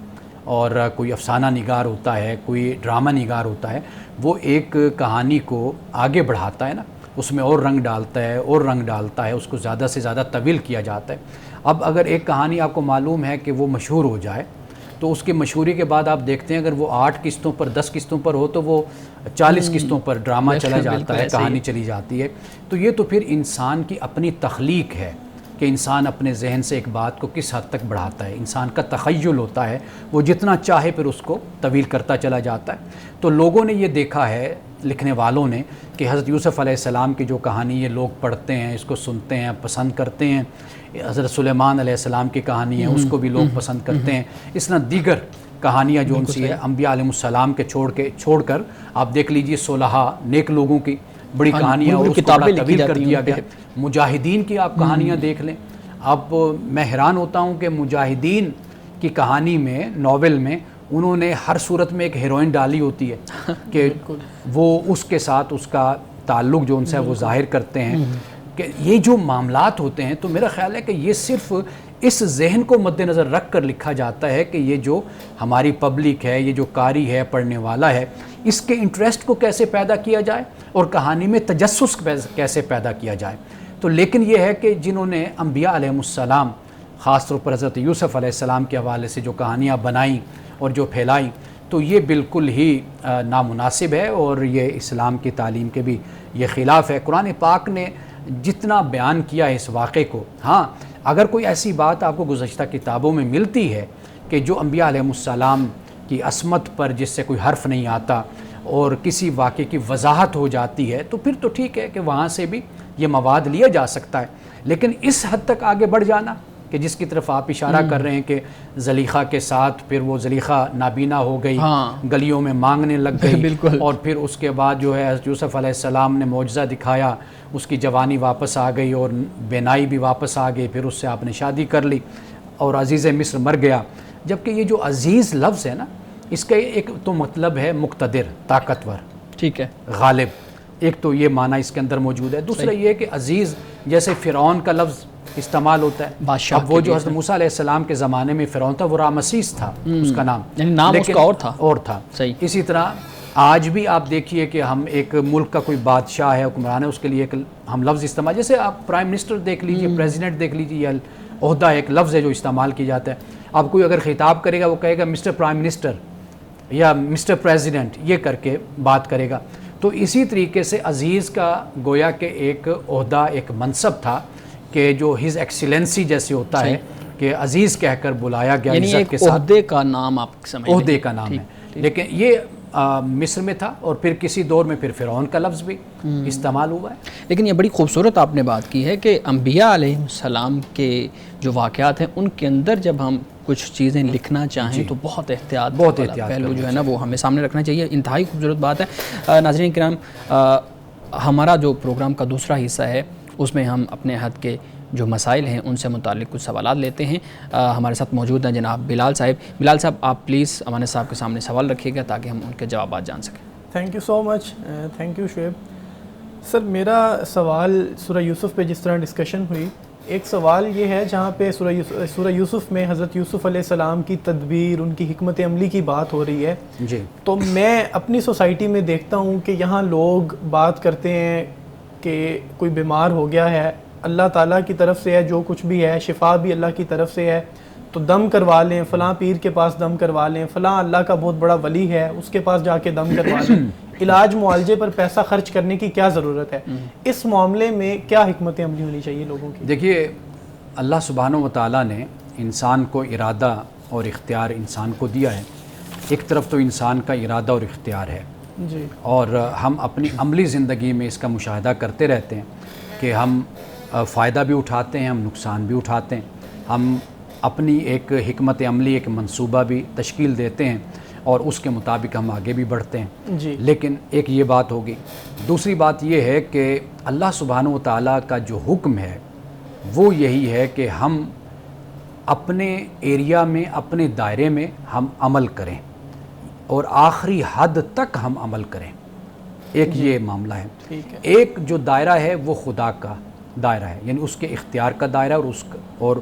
اور کوئی افسانہ نگار ہوتا ہے، کوئی ڈرامہ نگار ہوتا ہے، وہ ایک کہانی کو آگے بڑھاتا ہے نا، اس میں اور رنگ ڈالتا ہے اور رنگ ڈالتا ہے، اس کو زیادہ سے زیادہ طویل کیا جاتا ہے. اب اگر ایک کہانی آپ کو معلوم ہے کہ وہ مشہور ہو جائے، تو اس کی مشہوری کے بعد آپ دیکھتے ہیں اگر وہ 8 قسطوں پر 10 قسطوں پر ہو تو وہ 40 قسطوں پر ڈرامہ چلا جاتا ہے، کہانی چلی جاتی ہے. تو یہ تو پھر انسان کی اپنی تخلیق ہے کہ انسان اپنے ذہن سے ایک بات کو کس حد تک بڑھاتا ہے. انسان کا تخیل ہوتا ہے، وہ جتنا چاہے پھر اس کو طویل کرتا چلا جاتا ہے. تو لوگوں نے یہ دیکھا ہے، لکھنے والوں نے، کہ حضرت یوسف علیہ السلام کی جو کہانی یہ لوگ پڑھتے ہیں، اس کو سنتے ہیں، پسند کرتے ہیں. حضرت سلیمان علیہ السلام کی کہانی ہے، اس کو بھی لوگ پسند کرتے ہیں. اس طرح دیگر کہانیاں جو ان سی انبیاء علیہ السلام کے چھوڑ کر آپ دیکھ لیجئے 16 نیک لوگوں کی بڑی کہانیاں اور اس کو بڑا طویل کر دیا گیا. مجاہدین کی آپ کہانیاں دیکھ لیں، اب میں حیران ہوتا ہوں کہ مجاہدین کی کہانی میں، ناول میں، انہوں نے ہر صورت میں ایک ہیروئن ڈالی ہوتی ہے کہ وہ اس کے ساتھ اس کا تعلق جو ان سے وہ ظاہر کرتے ہیں کہ یہ جو معاملات ہوتے ہیں. تو میرا خیال ہے کہ یہ صرف اس ذہن کو مد نظر رکھ کر لکھا جاتا ہے کہ یہ جو ہماری پبلک ہے، یہ جو قاری ہے، پڑھنے والا ہے، اس کے انٹرسٹ کو کیسے پیدا کیا جائے اور کہانی میں تجسس کیسے پیدا کیا جائے. تو لیکن یہ ہے کہ جنہوں نے انبیاء علیہ السلام، خاص طور پر حضرت یوسف علیہ السلام کے حوالے سے جو کہانیاں بنائیں اور جو پھیلائیں، تو یہ بالکل ہی نامناسب ہے اور یہ اسلام کی تعلیم کے بھی یہ خلاف ہے. قرآن پاک نے جتنا بیان کیا ہے اس واقعے کو، ہاں اگر کوئی ایسی بات آپ کو گزشتہ کتابوں میں ملتی ہے کہ جو انبیاء علیہ السلام کی عصمت پر جس سے کوئی حرف نہیں آتا اور کسی واقعے کی وضاحت ہو جاتی ہے، تو پھر تو ٹھیک ہے کہ وہاں سے بھی یہ مواد لیا جا سکتا ہے. لیکن اس حد تک آگے بڑھ جانا کہ جس کی طرف آپ اشارہ کر رہے ہیں کہ زلیخا کے ساتھ پھر وہ زلیخا نابینا ہو گئی، گلیوں میں مانگنے لگ گئی، اور پھر اس کے بعد جو ہے حضرت یوسف علیہ السلام نے معجزہ دکھایا، اس کی جوانی واپس آ گئی اور بینائی بھی واپس آ گئی، پھر اس سے آپ نے شادی کر لی اور عزیز مصر مر گیا. جبکہ یہ جو عزیز لفظ ہے نا، اس کا ایک تو مطلب ہے مقتدر، طاقتور، ٹھیک ہے، غالب، ایک تو یہ معنی اس کے اندر موجود ہے. دوسرا یہ کہ عزیز جیسے فرعون کا لفظ استعمال ہوتا ہے، اب وہ جو حضرت موسیٰ علیہ السلام کے زمانے میں فرعون تھا وہ رامسیس تھا اس کا نام، یعنی نام اس کا اور تھا. اسی طرح آج بھی آپ دیکھیے کہ ہم ایک ملک کا کوئی بادشاہ ہے، حکمران ہے، اس کے لیے ایک ہم لفظ استعمال، جیسے آپ پرائم منسٹر دیکھ لیجئے، پریزیڈنٹ دیکھ لیجئے، یا عہدہ ایک لفظ ہے جو استعمال کی جاتا ہے. آپ کوئی اگر خطاب کرے گا وہ کہے گا مسٹر پرائم منسٹر یا مسٹر پریزیڈنٹ، یہ کر کے بات کرے گا. تو اسی طریقے سے عزیز کا گویا کہ ایک عہدہ، ایک منصب تھا کہ جو ہز ایکسیلنسی جیسے ہوتا ہے کہ عزیز کہہ کر بلایا گیا، یعنی عزت کے ساتھ. عہدے کا نام آپ سمجھیں، عہدے کا نام ہے. لیکن یہ مصر میں تھا اور پھر کسی دور میں پھر فرعون کا لفظ بھی استعمال ہوا ہے. لیکن یہ بڑی خوبصورت آپ نے بات کی ہے کہ انبیاء علیہ السلام کے جو واقعات ہیں ان کے اندر جب ہم کچھ چیزیں لکھنا چاہیں تو بہت احتیاط پہلو جو ہے نا وہ ہمیں سامنے رکھنا چاہیے. انتہائی خوبصورت بات ہے. ناظرین کرام، ہمارا جو پروگرام کا دوسرا حصہ ہے اس میں ہم اپنے حد کے جو مسائل ہیں ان سے متعلق کچھ سوالات لیتے ہیں. ہمارے ساتھ موجود ہیں جناب بلال صاحب. بلال صاحب، آپ پلیز امانت صاحب کے سامنے سوال رکھیے گا تاکہ ہم ان کے جوابات جان سکیں. Thank you so much. Thank you Shoaib. Sir میرا سوال سورہ یوسف پہ جس طرح ڈسکشن ہوئی، ایک سوال یہ ہے جہاں پہ سورہ یوسف میں حضرت یوسف علیہ السلام کی تدبیر، ان کی حکمت عملی کی بات ہو رہی ہے. جی. تو میں اپنی سوسائٹی میں دیکھتا ہوں کہ یہاں لوگ بات کرتے ہیں کہ کوئی بیمار ہو گیا ہے، اللہ تعالیٰ کی طرف سے ہے، جو کچھ بھی ہے شفا بھی اللہ کی طرف سے ہے، تو دم کروا لیں، فلاں پیر کے پاس دم کروا لیں، فلاں اللہ کا بہت بڑا ولی ہے اس کے پاس جا کے دم کروا لیں. علاج معالجے پر پیسہ خرچ کرنے کی کیا ضرورت ہے؟ اس معاملے میں کیا حکمت عملی ہونی چاہیے لوگوں کی؟ دیکھیے، اللہ سبحانہ و تعالیٰ نے انسان کو ارادہ اور اختیار انسان کو دیا ہے. ایک طرف تو انسان کا ارادہ اور اختیار ہے جی، اور ہم اپنی عملی زندگی میں اس کا مشاہدہ کرتے رہتے ہیں کہ ہم فائدہ بھی اٹھاتے ہیں، ہم نقصان بھی اٹھاتے ہیں، ہم اپنی ایک حکمت عملی، ایک منصوبہ بھی تشکیل دیتے ہیں اور اس کے مطابق ہم آگے بھی بڑھتے ہیں. جی. لیکن ایک یہ بات ہوگی. دوسری بات یہ ہے کہ اللہ سبحانہ و تعالیٰ کا جو حکم ہے وہ یہی ہے کہ ہم اپنے ایریا میں، اپنے دائرے میں ہم عمل کریں اور آخری حد تک ہم عمل کریں. ایک یہ معاملہ ہے. ایک جو دائرہ ہے وہ خدا کا دائرہ ہے، یعنی اس کے اختیار کا دائرہ اور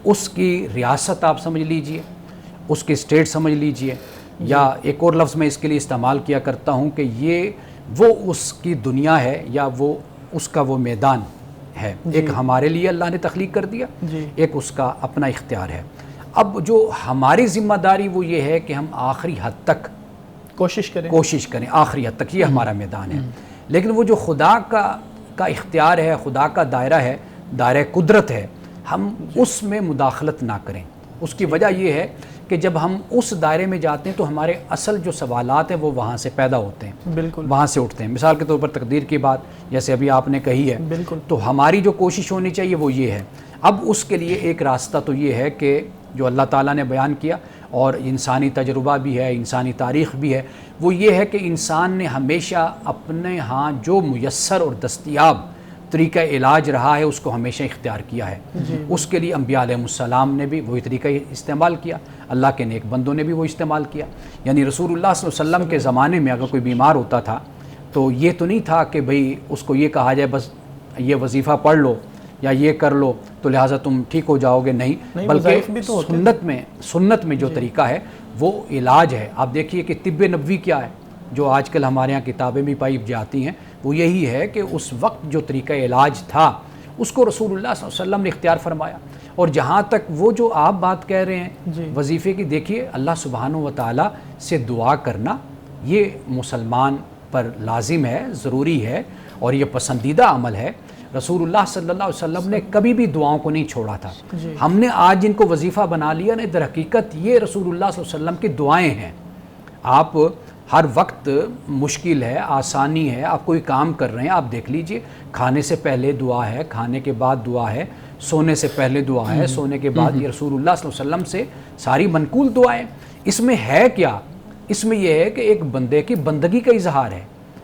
اس کی ریاست آپ سمجھ لیجئے، اس کی اسٹیٹ سمجھ لیجئے، یا ایک اور لفظ میں اس کے لیے استعمال کیا کرتا ہوں کہ یہ وہ اس کی دنیا ہے یا وہ اس کا وہ میدان ہے. ایک ہمارے لیے اللہ نے تخلیق کر دیا، ایک اس کا اپنا اختیار ہے. اب جو ہماری ذمہ داری وہ یہ ہے کہ ہم آخری حد تک کوشش کریں آخری حد تک، یہ ہمارا میدان ہے. لیکن وہ جو خدا کا اختیار ہے، خدا کا دائرہ ہے، دائرہ قدرت ہے، ہم اس میں مداخلت نہ کریں. اس کی وجہ یہ ہے کہ جب ہم اس دائرے میں جاتے ہیں تو ہمارے اصل جو سوالات ہیں وہ وہاں سے پیدا ہوتے ہیں، بالکل وہاں سے اٹھتے ہیں. مثال کے طور پر تقدیر کی بات جیسے ابھی آپ نے کہی ہے، بالکل. تو ہماری جو کوشش ہونی چاہیے وہ یہ ہے. اب اس کے لیے ایک راستہ تو یہ ہے کہ جو اللہ تعالیٰ نے بیان کیا اور انسانی تجربہ بھی ہے، انسانی تاریخ بھی ہے، وہ یہ ہے کہ انسان نے ہمیشہ اپنے ہاں جو میسر اور دستیاب طریقہ علاج رہا ہے اس کو ہمیشہ اختیار کیا ہے. اس کے لیے انبیاء علیہ السلام نے بھی وہی طریقہ استعمال کیا, اللہ کے نیک بندوں نے بھی وہ استعمال کیا. یعنی رسول اللہ صلی اللہ علیہ وسلم کے زمانے میں اگر کوئی بیمار ہوتا تھا تو یہ تو نہیں تھا کہ بھئی اس کو یہ کہا جائے بس یہ وظیفہ پڑھ لو یا یہ کر لو تو لہٰذا تم ٹھیک ہو جاؤ گے, نہیں, بلکہ سنت میں جو طریقہ ہے وہ علاج ہے. آپ دیکھیے کہ طب نبوی کیا ہے, جو آج کل ہمارے ہاں کتابیں بھی پائی جاتی ہیں, وہ یہی ہے کہ اس وقت جو طریقہ علاج تھا اس کو رسول اللہ صلی اللہ علیہ وسلم نے اختیار فرمایا. اور جہاں تک وہ جو آپ بات کہہ رہے ہیں وظیفے کی, دیکھیے اللہ سبحانہ و تعالیٰ سے دعا کرنا یہ مسلمان پر لازم ہے, ضروری ہے اور یہ پسندیدہ عمل ہے. رسول اللہ صلی اللہ علیہ وسلم نے کبھی بھی دعاؤں کو نہیں چھوڑا تھا. ہم نے آج جن کو وظیفہ بنا لیا نا, در حقیقت یہ رسول اللہ صلی اللہ علیہ وسلم کی دعائیں ہیں. آپ ہر وقت مشکل ہے, آسانی ہے, آپ کوئی کام کر رہے ہیں, آپ دیکھ لیجئے کھانے سے پہلے دعا ہے, کھانے کے بعد دعا ہے, سونے سے پہلے دعا ہے, سونے کے بعد, یہ رسول اللہ صلی اللہ علیہ وسلم سے ساری منقول دعائیں. اس میں ہے کیا؟ اس میں یہ ہے کہ ایک بندے کی بندگی کا اظہار ہے,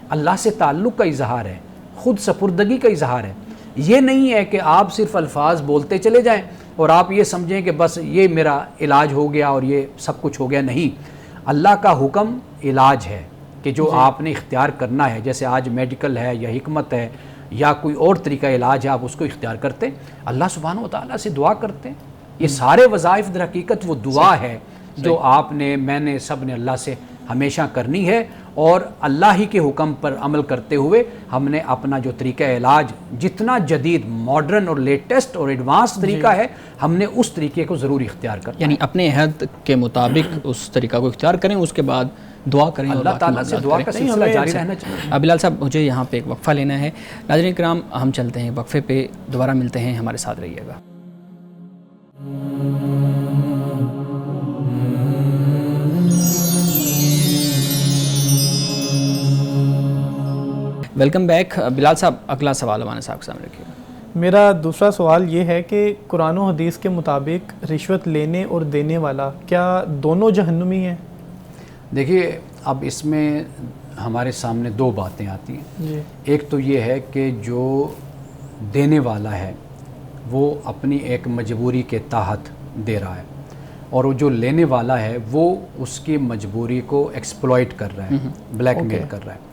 اللہ سے تعلق کا اظہار ہے, خود سپردگی کا اظہار ہے. یہ نہیں ہے کہ آپ صرف الفاظ بولتے چلے جائیں اور آپ یہ سمجھیں کہ بس یہ میرا علاج ہو گیا اور یہ سب کچھ ہو گیا. نہیں, اللہ کا حکم علاج ہے کہ جو آپ نے اختیار کرنا ہے. جیسے آج میڈیکل ہے یا حکمت ہے یا کوئی اور طریقہ علاج ہے, آپ اس کو اختیار کرتے ہیں, اللہ سبحانہ و تعالیٰ سے دعا کرتے ہیں. یہ سارے وظائف در حقیقت وہ دعا ہے جو آپ نے, میں نے, سب نے اللہ سے ہمیشہ کرنی ہے. اور اللہ ہی کے حکم پر عمل کرتے ہوئے ہم نے اپنا جو طریقہ علاج جتنا جدید, ماڈرن اور لیٹسٹ اور ایڈوانس طریقہ ہے, ہم نے اس طریقے کو ضرور اختیار کرنا. یعنی اپنے عہد کے مطابق اس طریقہ کو اختیار کریں, اس کے بعد دعا کریں, اللہ تعالیٰ سے دعا کا سلسلہ جاری رہنا چاہیے. بلال صاحب, مجھے یہاں پہ ایک وقفہ لینا ہے. ناظرین کرام, ہم چلتے ہیں وقفے پہ, دوبارہ ملتے ہیں, ہمارے ساتھ رہیے گا. Welcome back. بلال صاحب, اگلا سوال ہمارے صاحب کے سامنے رکھیے گا. میرا دوسرا سوال یہ ہے کہ قرآن و حدیث کے مطابق رشوت لینے اور دینے والا کیا دونوں جہنمی ہیں؟ دیکھیے, اب اس میں ہمارے سامنے دو باتیں آتی ہیں. ایک تو یہ ہے کہ جو دینے والا ہے وہ اپنی ایک مجبوری کے تحت دے رہا ہے, اور وہ جو لینے والا ہے وہ اس کی مجبوری کو ایکسپلائٹ کر رہا ہے, بلیک میل کر رہا ہے.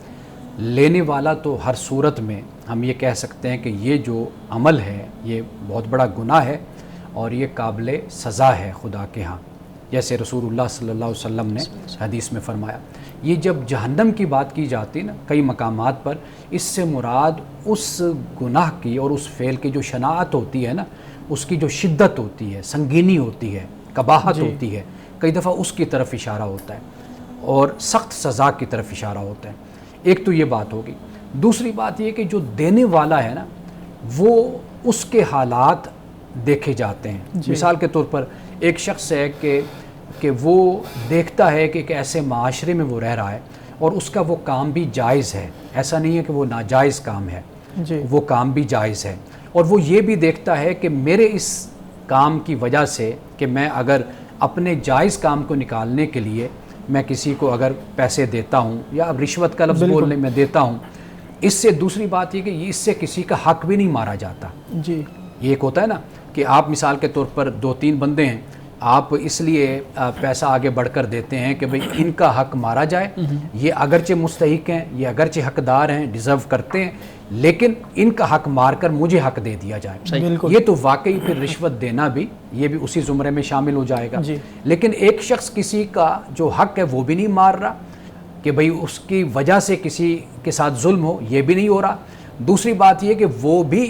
لینے والا تو ہر صورت میں ہم یہ کہہ سکتے ہیں کہ یہ جو عمل ہے یہ بہت بڑا گناہ ہے اور یہ قابل سزا ہے خدا کے ہاں, جیسے رسول اللہ صلی اللہ علیہ وسلم نے حدیث میں فرمایا. یہ جب جہنم کی بات کی جاتی نا کئی مقامات پر, اس سے مراد اس گناہ کی اور اس فعل کی جو شناعت ہوتی ہے نا, اس کی جو شدت ہوتی ہے, سنگینی ہوتی ہے, قباحت ہوتی ہے, کئی دفعہ اس کی طرف اشارہ ہوتا ہے اور سخت سزا کی طرف اشارہ ہوتا ہے. ایک تو یہ بات ہوگی. دوسری بات یہ کہ جو دینے والا ہے نا وہ اس کے حالات دیکھے جاتے ہیں. مثال کے طور پر ایک شخص ہے کہ وہ دیکھتا ہے کہ ایک ایسے معاشرے میں وہ رہ رہا ہے اور اس کا وہ کام بھی جائز ہے, ایسا نہیں ہے کہ وہ ناجائز کام ہے, وہ کام بھی جائز ہے. اور وہ یہ بھی دیکھتا ہے کہ میرے اس کام کی وجہ سے کہ میں اگر اپنے جائز کام کو نکالنے کے لیے میں کسی کو اگر پیسے دیتا ہوں یا اب رشوت کا لفظ بولنے میں دیتا ہوں, اس سے دوسری بات یہ کہ اس سے کسی کا حق بھی نہیں مارا جاتا. یہ ایک ہوتا ہے نا کہ آپ مثال کے طور پر 2-3 بندے ہیں, آپ اس لیے پیسہ آگے بڑھ کر دیتے ہیں کہ بھئی ان کا حق مارا جائے, یہ اگرچہ مستحق ہیں, یہ اگرچہ حقدار ہیں, ڈیزرو کرتے ہیں, لیکن ان کا حق مار کر مجھے حق دے دیا جائے. یہ تو واقعی پھر رشوت دینا بھی یہ بھی اسی زمرے میں شامل ہو جائے گا. لیکن ایک شخص کسی کا جو حق ہے وہ بھی نہیں مار رہا کہ بھئی اس کی وجہ سے کسی کے ساتھ ظلم ہو, یہ بھی نہیں ہو رہا. دوسری بات یہ کہ وہ بھی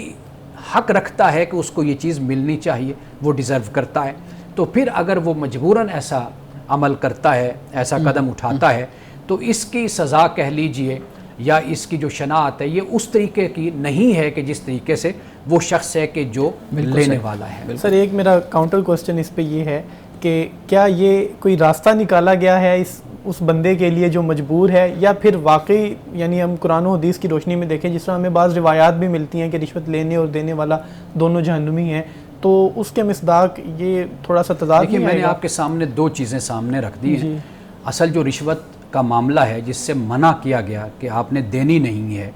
حق رکھتا ہے کہ اس کو یہ چیز ملنی چاہیے, وہ ڈیزرو کرتا ہے. تو پھر اگر وہ مجبوراً ایسا عمل کرتا ہے, ایسا قدم اٹھاتا ہے, تو اس کی سزا کہہ لیجئے یا اس کی جو شناعت ہے یہ اس طریقے کی نہیں ہے کہ جس طریقے سے وہ شخص ہے کہ جو لینے والا ہے. سر, ایک میرا کاؤنٹر کوسچن اس پہ یہ ہے کہ کیا یہ کوئی راستہ نکالا گیا ہے اس بندے کے لیے جو مجبور ہے, یا پھر واقعی یعنی ہم قرآن و حدیث کی روشنی میں دیکھیں, جس طرح ہمیں بعض روایات بھی ملتی ہیں کہ رشوت لینے اور دینے والا دونوں جہنمی ہیں, تو اس کے مصداق یہ تھوڑا سا تضاد نہیں ہے؟ میں نے آپ کے سامنے 2 چیزیں سامنے رکھ دی ہیں. اصل جو رشوت کا معاملہ ہے جس سے منع کیا گیا کہ آپ نے دینی نہیں ہے,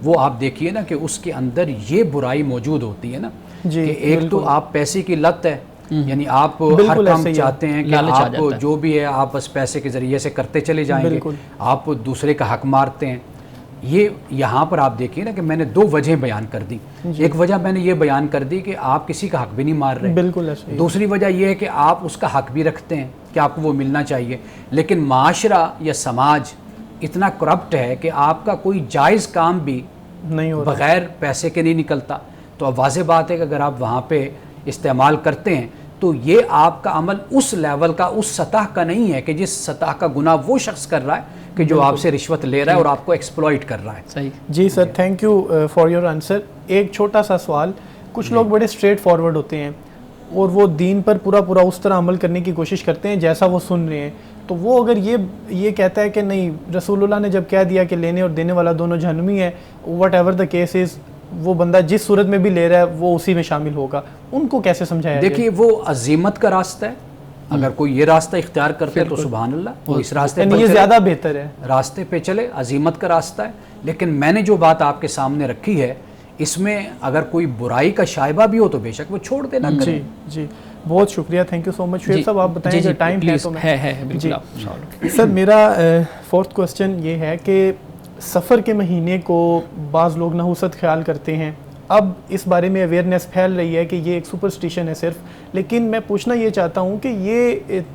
وہ آپ دیکھیے نا کہ اس کے اندر یہ برائی موجود ہوتی ہے نا کہ ایک تو آپ پیسے کی لت ہے، یعنی آپ ہر کام چاہتے ہیں کہ آپ جو بھی ہے آپ بس پیسے کے ذریعے سے کرتے چلے جائیں گے، آپ دوسرے کا حق مارتے ہیں. یہ یہاں پر آپ دیکھیے نا کہ میں نے 2 وجہیں بیان کر دی. ایک وجہ میں نے یہ بیان کر دی کہ آپ کسی کا حق بھی نہیں مار رہے، بالکل. دوسری وجہ یہ ہے کہ آپ اس کا حق بھی رکھتے ہیں کہ آپ کو وہ ملنا چاہیے، لیکن معاشرہ یا سماج اتنا کرپٹ ہے کہ آپ کا کوئی جائز کام بھی نہیں بغیر پیسے کے نہیں نکلتا. تو اب واضح بات ہے کہ اگر آپ وہاں پہ استعمال کرتے ہیں تو یہ آپ کا عمل اس لیول کا، اس سطح کا نہیں ہے کہ جس سطح کا گناہ وہ شخص کر رہا ہے کہ جو آپ سے رشوت لے رہا ہے اور آپ کو ایکسپلوئٹ کر رہا ہے. صحیح. جی sir, thank you for your answer. ایک چھوٹا سا سوال، کچھ لوگ بڑے اسٹریٹ فارورڈ ہوتے ہیں اور وہ دین پر پورا اس طرح عمل کرنے کی کوشش کرتے ہیں جیسا وہ سن رہے ہیں، تو وہ اگر یہ کہتا ہے کہ نہیں، رسول اللہ نے جب کہہ دیا کہ لینے اور دینے والا دونوں جہنمی ہے، what ever the case is, وہ بندہ جس صورت میں بھی لے رہا ہے وہ اسی میں شامل ہوگا، ان کو کیسے سمجھایا؟ دیکھیے وہ عزیمت کا راستہ ہے، اگر کوئی یہ راستہ اختیار کرتے تو سبحان اللہ، وہ اس راستے پر یہ زیادہ بہتر ہے، راستے پہ چلے، عزیمت کا راستہ ہے. لیکن میں نے جو بات آپ کے سامنے رکھی ہے اس میں اگر کوئی برائی کا شائبہ بھی ہو تو بے شک وہ چھوڑ دینا کریں. جی بہت شکریہ، تھینک یو سو مچ. شعیب صاحب آپ بتائیں کہ ٹائم ہے تو میں سر میرا 4تھ کوسچن یہ ہے کہ سفر کے مہینے کو بعض لوگ نحوست خیال کرتے ہیں. اب اس بارے میں اویئرنیس پھیل رہی ہے کہ یہ ایک سپرسٹیشن ہے صرف، لیکن میں پوچھنا یہ چاہتا ہوں کہ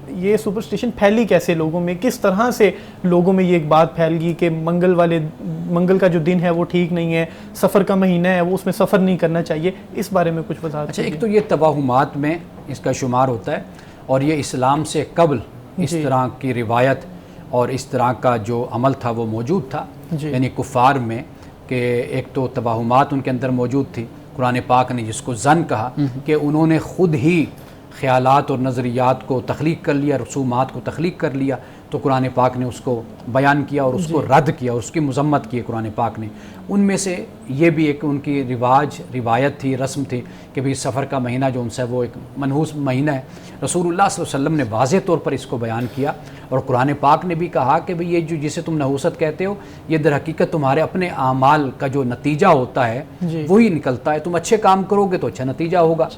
یہ سپرسٹیشن پھیلی کیسے لوگوں میں، کس طرح سے لوگوں میں یہ ایک بات پھیل گئی کہ منگل کا جو دن ہے وہ ٹھیک نہیں ہے، سفر کا مہینہ ہے وہ اس میں سفر نہیں کرنا چاہیے، اس بارے میں کچھ وضاحت. اچھا، ایک تو یہ توہمات میں اس کا شمار ہوتا ہے، اور یہ اسلام سے قبل اس طرح کی روایت اور اس طرح کا جو عمل تھا وہ موجود تھا. یعنی کفار میں کہ ایک تو توہمات ان کے اندر موجود تھی. قرآن پاک نے جس کو ظن کہا کہ انہوں نے خود ہی خیالات اور نظریات کو تخلیق کر لیا، رسومات کو تخلیق کر لیا، تو قرآن پاک نے اس کو بیان کیا اور اس کو رد کیا اور اس کی مذمت کی قرآن پاک نے. ان میں سے یہ بھی ایک ان کی روایت تھی، رسم تھی کہ بھئی سفر کا مہینہ جو ان سے وہ ایک منحوس مہینہ ہے. رسول اللہ صلی اللہ علیہ وسلم نے واضح طور پر اس کو بیان کیا، اور قرآن پاک نے بھی کہا کہ بھئی یہ جو جسے تم نحوست کہتے ہو یہ در حقیقت تمہارے اپنے اعمال کا جو نتیجہ ہوتا ہے وہی نکلتا ہے. تم اچھے کام کرو گے تو اچھا نتیجہ ہوگا،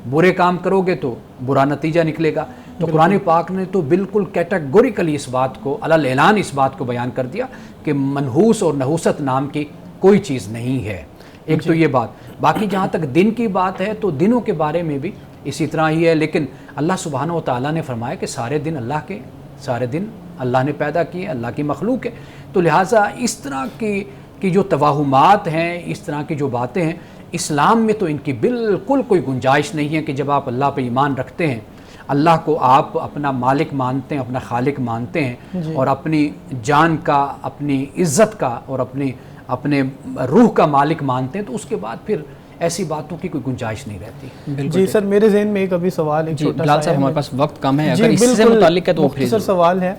برے کام کرو گے تو برا نتیجہ نکلے گا. تو قرآن پاک نے تو بالکل کیٹیگوریکلی اس بات کو علی اعلان اس بات کو بیان کر دیا کہ منحوس اور نحوست نام کی کوئی چیز نہیں ہے. ایک تو یہ بات. باقی جہاں تک دن کی بات ہے تو دنوں کے بارے میں بھی اسی طرح ہی ہے، لیکن اللہ سبحانہ و تعالیٰ نے فرمایا کہ سارے دن اللہ کے، سارے دن اللہ نے پیدا کیے، اللہ کی مخلوق ہے. تو لہٰذا اس طرح کی جو توہمات ہیں، اس طرح کی جو باتیں ہیں، اسلام میں تو ان کی بالکل کوئی گنجائش نہیں ہے کہ جب آپ اللہ پہ ایمان رکھتے ہیں، اللہ کو آپ اپنا مالک مانتے ہیں، اپنا خالق مانتے ہیں، اور اپنی جان کا، اپنی عزت کا اور اپنے روح کا مالک مانتے ہیں، تو اس کے بعد پھر ایسی باتوں کی کوئی گنجائش نہیں رہتی. جی سر، میرے ذہن میں ایک ابھی سوال، ایک چھوٹا بلال صاحب ہمارے پاس وقت کم ہے، اگر اس سے متعلق ہے تو مختصر سوال ہے.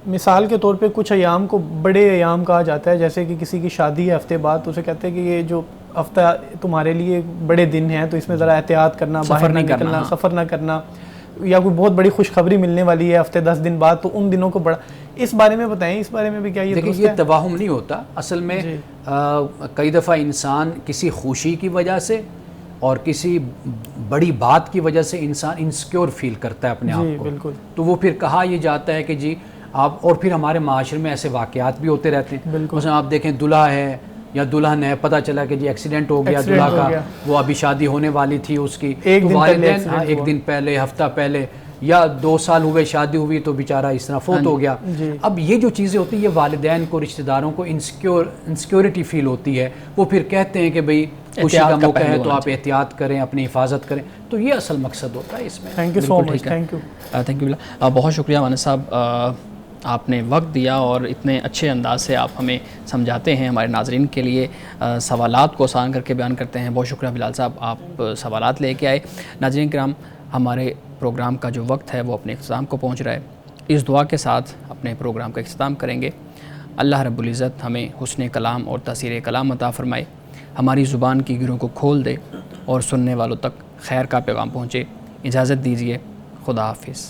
مثال کے طور پہ کچھ ایام کو بڑے ایام کہا جاتا ہے، جیسے کہ کسی کی شادی ہے ہفتے بعد، تو اسے کہتے ہیں کہ یہ جو ہفتہ تمہارے لیے بڑے دن ہیں تو اس میں ذرا احتیاط کرنا، باہر نہ نکلنا، سفر نہ کرنا، یا کوئی بہت بڑی خوشخبری ملنے والی ہے ہفتے 10 دن بعد، تو ان دنوں کو بڑا، اس بارے میں بتائیں، اس بارے میں بھی کیا یہ درست ہے؟ دیکھیں، یہ توہم نہیں ہوتا اصل میں. کئی دفعہ انسان کسی خوشی کی وجہ سے اور کسی بڑی بات کی وجہ سے انسان انسیکیور فیل کرتا ہے اپنے آپ کو، تو وہ پھر کہا یہ جاتا ہے کہ جی آپ، اور پھر ہمارے معاشرے میں ایسے واقعات بھی ہوتے رہتے ہیں. مثلا آپ دیکھیں دلہا ہے یا دلہن ہے، پتہ چلا کہ جی ایکسیڈنٹ ہو گیا دلہا کا، وہ ابھی شادی ہونے والی تھی اس کی، تو والدین ایک دن پہلے، ہفتہ پہلے، یا 2 سال ہوئے شادی ہوئی تو بیچارہ اس طرح فوت ہو گیا. اب یہ جو چیزیں ہوتی ہیں یہ والدین کو، رشتہ داروں کو انسیکیورٹی فیل ہوتی ہے. وہ پھر کہتے ہیں کہ بھئی خوشی کا موقع ہے تو آپ احتیاط کریں، اپنی حفاظت کریں. تو یہ اصل مقصد ہوتا ہے اس میں. Thank you so much. Thank you. بہت شکریہ مانس صاحب، آپ نے وقت دیا اور اتنے اچھے انداز سے آپ ہمیں سمجھاتے ہیں، ہمارے ناظرین کے لیے سوالات کو آسان کر کے بیان کرتے ہیں. بہت شکریہ بلال صاحب، آپ سوالات لے کے آئے. ناظرین کرام، ہمارے پروگرام کا جو وقت ہے وہ اپنے اختتام کو پہنچ رہا ہے. اس دعا کے ساتھ اپنے پروگرام کا اختتام کریں گے. اللہ رب العزت ہمیں حسن کلام اور تاثیر کلام عطا فرمائے، ہماری زبان کی گروں کو کھول دے اور سننے والوں تک خیر کا پیغام پہنچے. اجازت دیجیے، خدا حافظ.